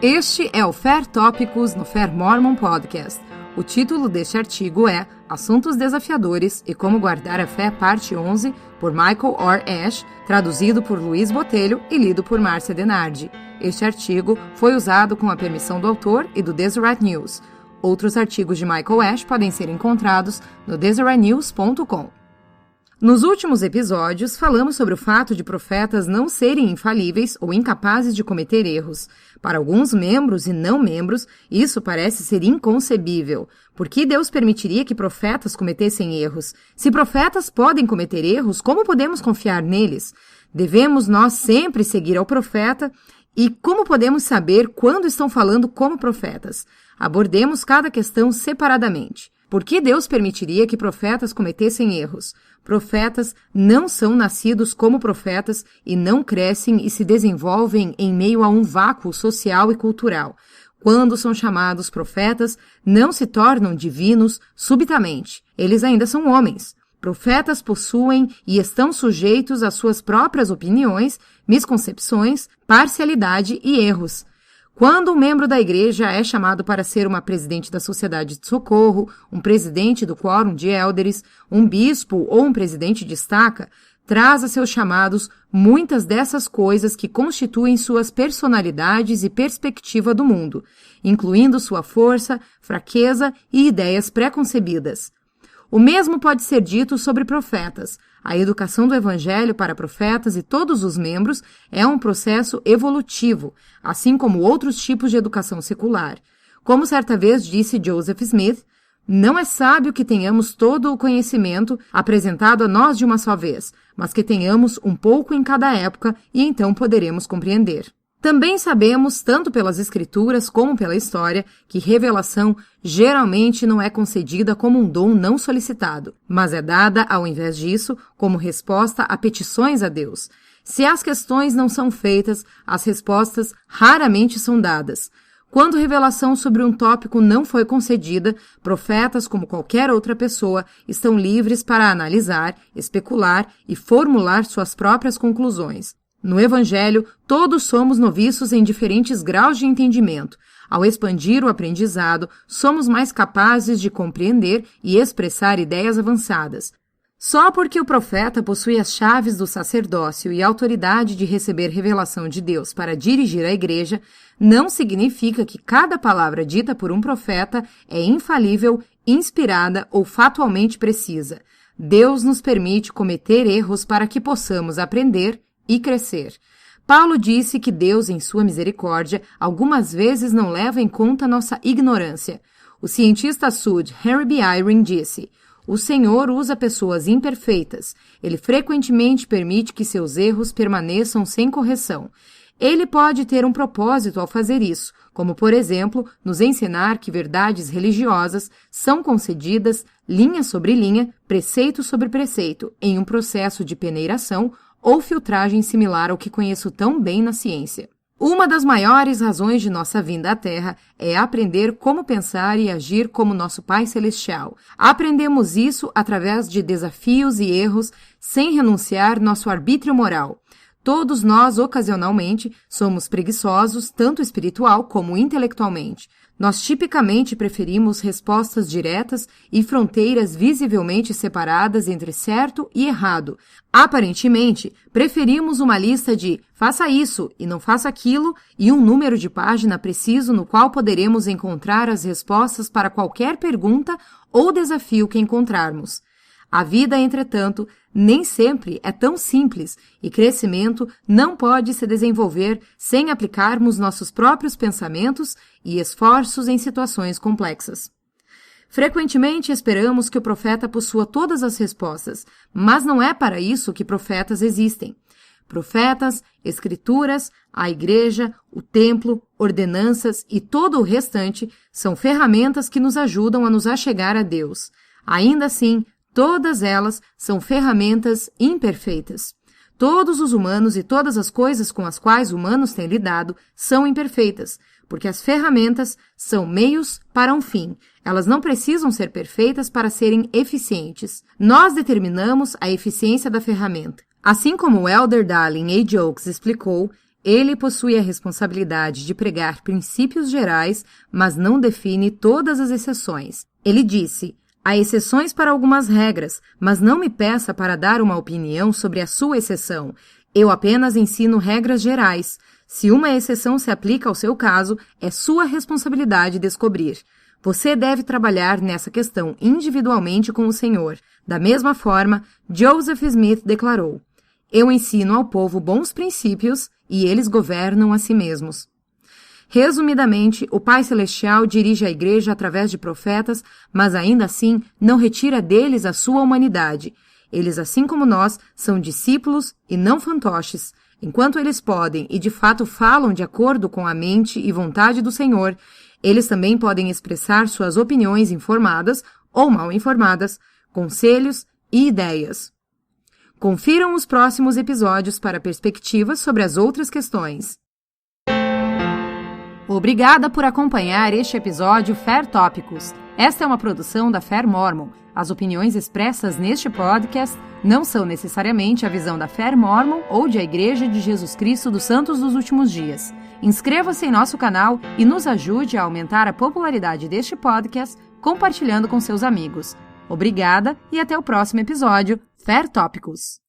Este é o Fair Tópicos no Fair Mormon Podcast. O título deste artigo é Assuntos Desafiadores e Como Guardar a Fé, parte 11, por Michael R. Ash, traduzido por Luiz Botelho e lido por Márcia Denardi. Este artigo foi usado com a permissão do autor e do Deseret News. Outros artigos de Michael Ash podem ser encontrados no DeseretNews.com. Nos últimos episódios, falamos sobre o fato de profetas não serem infalíveis ou incapazes de cometer erros. Para alguns membros e não membros, isso parece ser inconcebível. Por que Deus permitiria que profetas cometessem erros? Se profetas podem cometer erros, como podemos confiar neles? Devemos nós sempre seguir ao profeta? E como podemos saber quando estão falando como profetas? Abordemos cada questão separadamente. Por que Deus permitiria que profetas cometessem erros? Profetas não são nascidos como profetas e não crescem e se desenvolvem em meio a um vácuo social e cultural. Quando são chamados profetas, não se tornam divinos subitamente. Eles ainda são homens. Profetas possuem e estão sujeitos às suas próprias opiniões, misconcepções, parcialidade e erros. Quando um membro da igreja é chamado para ser uma presidente da sociedade de socorro, um presidente do quórum de élderes, um bispo ou um presidente de estaca, traz a seus chamados muitas dessas coisas que constituem suas personalidades e perspectiva do mundo, incluindo sua força, fraqueza e ideias pré-concebidas. O mesmo pode ser dito sobre profetas. A educação do evangelho para profetas e todos os membros é um processo evolutivo, assim como outros tipos de educação secular. Como certa vez disse Joseph Smith, não é sábio que tenhamos todo o conhecimento apresentado a nós de uma só vez, mas que tenhamos um pouco em cada época e então poderemos compreender. Também sabemos, tanto pelas escrituras como pela história, que revelação geralmente não é concedida como um dom não solicitado, mas é dada, ao invés disso, como resposta a petições a Deus. Se as questões não são feitas, as respostas raramente são dadas. Quando revelação sobre um tópico não foi concedida, profetas, como qualquer outra pessoa, estão livres para analisar, especular e formular suas próprias conclusões. No Evangelho, todos somos noviços em diferentes graus de entendimento. Ao expandir o aprendizado, somos mais capazes de compreender e expressar ideias avançadas. Só porque o profeta possui as chaves do sacerdócio e a autoridade de receber revelação de Deus para dirigir a igreja, não significa que cada palavra dita por um profeta é infalível, inspirada ou fatualmente precisa. Deus nos permite cometer erros para que possamos aprender e crescer. Paulo disse que Deus, em sua misericórdia, algumas vezes não leva em conta nossa ignorância. O cientista Sud Henry B. Eyring disse: o Senhor usa pessoas imperfeitas. Ele frequentemente permite que seus erros permaneçam sem correção. Ele pode ter um propósito ao fazer isso, como, por exemplo, nos ensinar que verdades religiosas são concedidas linha sobre linha, preceito sobre preceito, em um processo de peneiração ou filtragem similar ao que conheço tão bem na ciência. Uma das maiores razões de nossa vinda à Terra é aprender como pensar e agir como nosso Pai Celestial. Aprendemos isso através de desafios e erros, sem renunciar nosso arbítrio moral. Todos nós, ocasionalmente, somos preguiçosos, tanto espiritual como intelectualmente. Nós tipicamente preferimos respostas diretas e fronteiras visivelmente separadas entre certo e errado. Aparentemente, preferimos uma lista de faça isso e não faça aquilo e um número de página preciso no qual poderemos encontrar as respostas para qualquer pergunta ou desafio que encontrarmos. A vida, entretanto, nem sempre é tão simples e crescimento não pode se desenvolver sem aplicarmos nossos próprios pensamentos e esforços em situações complexas. Frequentemente esperamos que o profeta possua todas as respostas, mas não é para isso que profetas existem. Profetas, escrituras, a igreja, o templo, ordenanças e todo o restante são ferramentas que nos ajudam a nos achegar a Deus. Ainda assim, todas elas são ferramentas imperfeitas. Todos os humanos e todas as coisas com as quais humanos têm lidado são imperfeitas, porque as ferramentas são meios para um fim. Elas não precisam ser perfeitas para serem eficientes. Nós determinamos a eficiência da ferramenta. Assim como o Elder Darlin A. Jokes explicou, Ele possui a responsabilidade de pregar princípios gerais, mas não define todas as exceções. Ele disse: há exceções para algumas regras, mas não me peça para dar uma opinião sobre a sua exceção. Eu apenas ensino regras gerais. Se uma exceção se aplica ao seu caso, é sua responsabilidade descobrir. Você deve trabalhar nessa questão individualmente com o Senhor. Da mesma forma, Joseph Smith declarou: eu ensino ao povo bons princípios e eles governam a si mesmos. Resumidamente, o Pai Celestial dirige a igreja através de profetas, mas ainda assim não retira deles a sua humanidade. Eles, assim como nós, são discípulos e não fantoches. Enquanto eles podem e de fato falam de acordo com a mente e vontade do Senhor, eles também podem expressar suas opiniões informadas ou mal informadas, conselhos e ideias. Confiram os próximos episódios para perspectivas sobre as outras questões. Obrigada por acompanhar este episódio Fair Tópicos. Esta é uma produção da Fair Mormon. As opiniões expressas neste podcast não são necessariamente a visão da Fair Mormon ou de A Igreja de Jesus Cristo dos Santos dos Últimos Dias. Inscreva-se em nosso canal e nos ajude a aumentar a popularidade deste podcast compartilhando com seus amigos. Obrigada e até o próximo episódio Fair Tópicos.